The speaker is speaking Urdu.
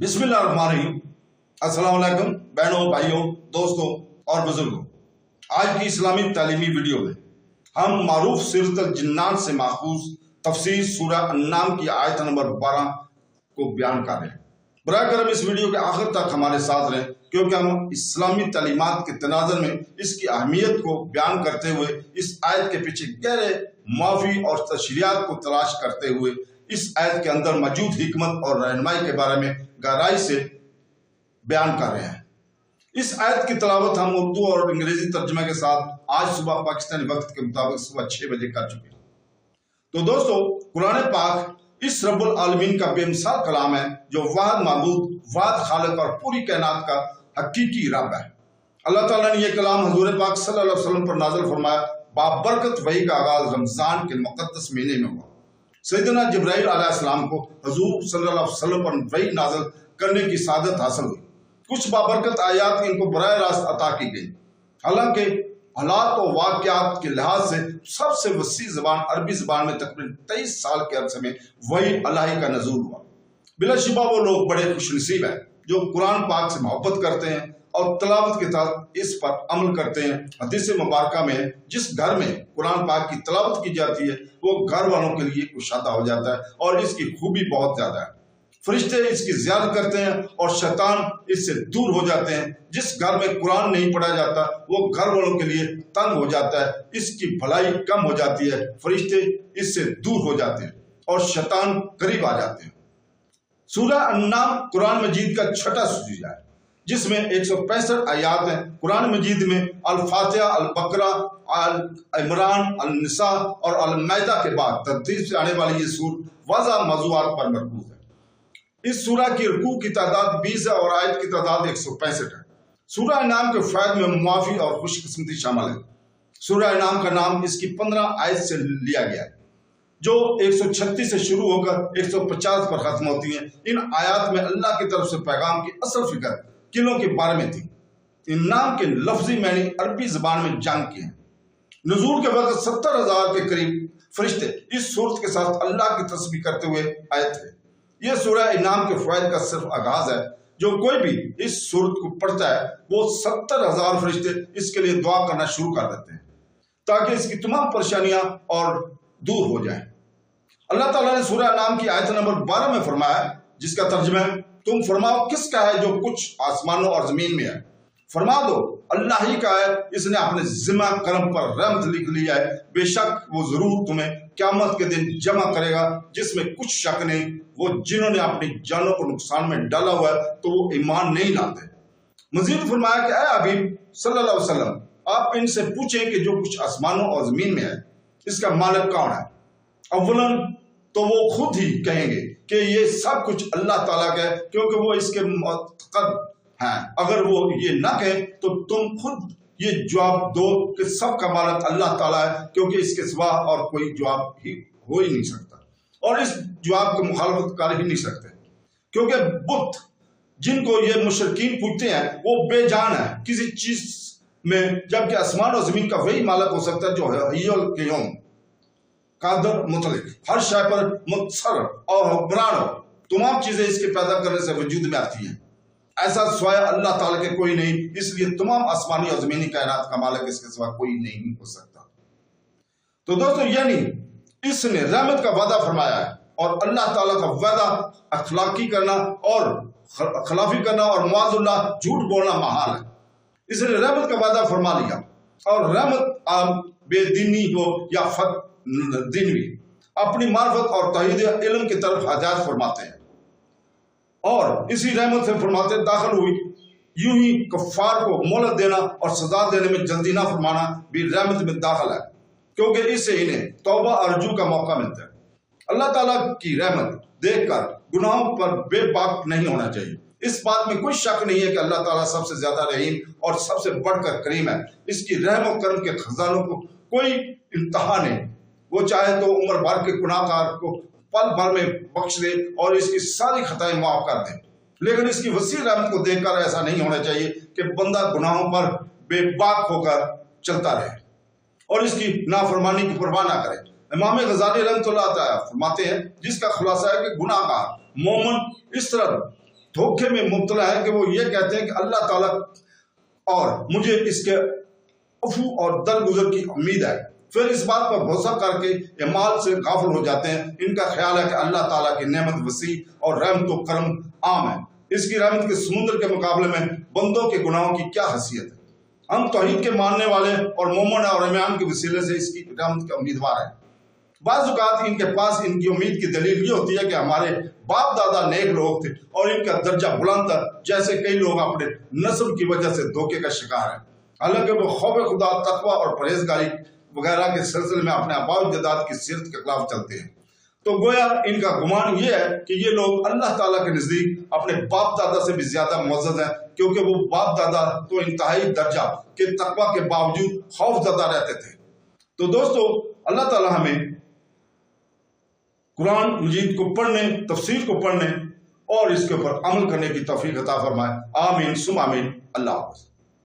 بسم اللہ الرحمن الرحیم۔ السلام علیکم بہنوں، بھائیوں، دوستوں اور بزرگوں۔ آج کی اسلامی تعلیمی ویڈیو میں ہم معروف سورۃ الجنات سے ماخوذ تفسیر سورہ انعام کی آیت نمبر 12 کو بیان کر رہے ہیں۔ براہ کرم اس ویڈیو کے آخر تک ہمارے ساتھ رہیں، کیونکہ ہم اسلامی تعلیمات کے تناظر میں اس کی اہمیت کو بیان کرتے ہوئے اس آیت کے پیچھے گہرے معافی اور تشریحات کو تلاش کرتے ہوئے اس آیت کے اندر موجود حکمت اور رہنمائی کے بارے میں گہرائی سے بیان کر رہے ہیں۔ اس آیت کی تلاوت ہم اردو اور انگریزی ترجمہ کے ساتھ آج صبح پاکستانی وقت کے مطابق صبح 6 بجے کر چکے ہیں۔ تو دوستو، قرآن پاک اس رب العالمین کا بے مثال کلام ہے جو واحد معبود، واحد خالق اور پوری کائنات کا حقیقی رب ہے۔ اللہ تعالیٰ نے یہ کلام حضور پاک صلی اللہ علیہ وسلم پر نازل فرمایا۔ بابرکت وحی کا آغاز رمضان کے مقدس مہینے میں ہوا۔ سیدنا جبرائیل علیہ السلام کو حضور صلی اللہ علیہ وسلم پر وحی نازل کرنے کی سعادت حاصل ہوئی۔ کچھ بابرکت آیات ان کو براہ راست عطا کی گئی، حالانکہ حالات و واقعات کے لحاظ سے سب سے وسیع زبان عربی زبان میں تقریباً 23 سال کے عرصے میں وحی الہی کا نزول ہوا۔ بلا شبہ وہ لوگ بڑے خوش نصیب ہیں جو قرآن پاک سے محبت کرتے ہیں اور تلاوت کے ساتھ اس پر عمل کرتے ہیں۔ حدیث مبارکہ میں جس گھر میں قرآن پاک کی تلاوت کی جاتی ہے وہ گھر والوں کے لیے کشادہ ہو جاتا ہے، اور اس کی خوبی بہت زیادہ ہے۔ فرشتے اس کی زیارت کرتے ہیں اور شیطان اس سے دور ہو جاتے ہیں۔ جس گھر میں قرآن نہیں پڑھا جاتا وہ گھر والوں کے لیے تنگ ہو جاتا ہے، اس کی بھلائی کم ہو جاتی ہے، فرشتے اس سے دور ہو جاتے ہیں اور شیطان قریب آ جاتے ہیں۔ سورہ انعام قرآن مجید کا چھٹا سورہ ہے جس میں 165 آیات ہیں۔ قرآن مجید میں الفاتحہ، البقرہ، عمران، النساء اور المائدہ کے بعد ترتیب سے آنے والی یہ سورہ واضح موضوعات پر مرکوز ہے۔ اس سورہ کی رکوع کی تعداد 20 ہے اور آیت کی تعداد 165 ہے۔ سورہ انعام کے فوائد میں معافی اور خوش قسمتی شامل ہے۔ سورہ انعام کا نام اس کی 15 آیت سے لیا گیا ہے جو 136 سے شروع ہو کر 150 پر ختم ہوتی ہیں۔ ان آیات میں اللہ کی طرف سے پیغام کی اصل فکر قلعوں کے بارے میں تھی۔ انعام کے لفظی معنی عربی زبان میں جنگ کے ہیں۔ نزول کے وقت 70,000 کے قریب فرشتے اس صورت کے ساتھ اللہ کی تسبیح کرتے ہوئے آئے تھے۔ یہ سورہ انعام کے فوائد کا صرف آغاز ہے۔ جو کوئی بھی اس سورت کو پڑھتا ہے وہ 70,000 فرشتے اس کے لیے دعا کرنا شروع کر دیتے ہیں تاکہ اس کی تمام پریشانیاں اور دور ہو جائیں۔ اللہ تعالیٰ نے سورہ انعام کی آیت نمبر 12 میں فرمایا، جس کا ترجمہ ہے، تم فرماؤ کس کا ہے جو کچھ آسمانوں اور زمین میں ہے؟ فرما دو اللہ ہی کا ہے، اس نے اپنے ذمہ کرم پر رحمت لکھ لیا ہے۔ بے شک وہ ضرور تمہیں قیامت کے دن جمع کرے گا جس میں کچھ شک نہیں۔ وہ جنہوں نے اپنی جانوں کو نقصان میں ڈالا ہوا ہے تو وہ ایمان نہیں لاتے۔ مزید فرمایا کہ اے حبیب صلی اللہ علیہ وسلم، آپ ان سے پوچھیں کہ جو کچھ آسمانوں اور زمین میں ہے اس کا مالک کون ہے؟ اولاً تو وہ خود ہی کہیں گے کہ یہ سب کچھ اللہ تعالیٰ کا ہے، کیونکہ وہ اس کے معتقد ہیں۔ اگر وہ یہ نہ کہیں تو تم خود یہ جواب دو کہ سب کا مالک اللہ تعالیٰ ہے، کیونکہ اس کے سوا اور کوئی جواب ہی ہو ہی نہیں سکتا، اور اس جواب کی مخالفت کر ہی نہیں سکتے، کیونکہ بت جن کو یہ مشرکین پوچھتے ہیں وہ بے جان ہے کسی چیز میں، جبکہ آسمان اور زمین کا وہی مالک ہو سکتا ہے جو حی القیوم، قادر، مطلق، ہر شے پر متصرف اور حکمران ہو۔ تمام چیزیں اس کے پیدا کرنے سے وجود میں آتی ہیں، ایسا سوائے اللہ تعالیٰ کے کوئی نہیں، اس لیے تمام آسمانی اور زمینی کائنات کا مالک اس کے سوا کوئی نہیں ہو سکتا۔ تو دوستو، یعنی اس نے رحمت کا وعدہ فرمایا ہے، اور اللہ تعالیٰ کا وعدہ اخلافی کرنا اور معاذ اللہ جھوٹ بولنا محال ہے۔ اس نے رحمت کا وعدہ فرما لیا، اور رحمت عام بے دینی ہو یا فت دینوی اپنی معرفت اور توحید علم کی طرف ہدایت فرماتے ہیں، اور اسی رحمت سے فرماتے داخل ہوئی۔ یوں ہی کفار کو مہلت دینا اور سزا دینے میں جلدی نہ فرمانا بھی رحمت میں داخل ہے، کیونکہ اس سے انہیں توبہ اور رجوع کا موقع ملتا ہے۔ اللہ تعالیٰ کی رحمت دیکھ کر گناہوں پر بے باک نہیں ہونا چاہیے۔ اس بات میں کوئی شک نہیں ہے کہ اللہ تعالیٰ سب سے زیادہ رحیم اور سب سے بڑھ کر کریم ہے۔ اس کی رحم و کرم کے خزانوں کو کوئی انتہا نہیں۔ وہ چاہے تو عمر بھر کے گناہ گار کو پل بھر میں بخش دے اور اس کی ساری خطائیں معاف کر دے، لیکن اس کی وسیع رحمت کو دیکھ کر ایسا نہیں ہونا چاہیے کہ بندہ گناہوں پر بے باک ہو کر چلتا رہے اور اس کی نافرمانی کی پرواہ نہ کرے۔ امام غزالی رحمۃ اللہ تعالیٰ فرماتے ہیں، جس کا خلاصہ ہے کہ گناہ گار مومن اس طرح دھوکے میں مبتلا ہے کہ وہ یہ کہتے ہیں کہ اللہ تعالیٰ اور مجھے اس کے عفو اور درگزر کی امید ہے، پھر اس بات پر بھروسہ کر کے اعمال سے غافل ہو جاتے ہیں۔ ان کا خیال ہے کہ اللہ تعالیٰ کی نعمت وسیع اور رحمت و کرم عام ہے، اس کی رحمت کے سمندر کے مقابلے میں بندوں کے گناہوں کی کیا حیثیت ہے۔ ہم توحید کے ماننے والے اور مومن اور ایمان کے وسیلے سے اس کی رحمت کے امیدوار ہیں۔ بعض اوقات ان کے پاس ان کی امید کی دلیل یہ ہوتی ہے کہ ہمارے باپ دادا نیک لوگ تھے اور ان کا درجہ بلند تھا، جیسے کئی لوگ اپنے نسل کی وجہ سے دھوکے کا شکار ہیں، حالانکہ وہ خوف خدا، تقوی اور پرہیزگاری وغیرہ کے سلسلے میں اپنے آباء و اجداد کی سیرت کے خلاف چلتے ہیں۔ تو گویا ان کا گمان یہ ہے کہ یہ لوگ اللہ تعالیٰ کے نزدیک اپنے باپ دادا سے بھی زیادہ معزز ہیں، کیونکہ وہ باپ دادا تو انتہائی درجہ کے تقوی کے باوجود خوف زدہ رہتے تھے۔ تو دوستو، اللہ تعالیٰ ہمیں قرآن مجید کو پڑھنے، تفسیر کو پڑھنے اور اس کے اوپر عمل کرنے کی توفیق عطا فرمائے۔ آمین ثم آمین۔ اللہ حافظ۔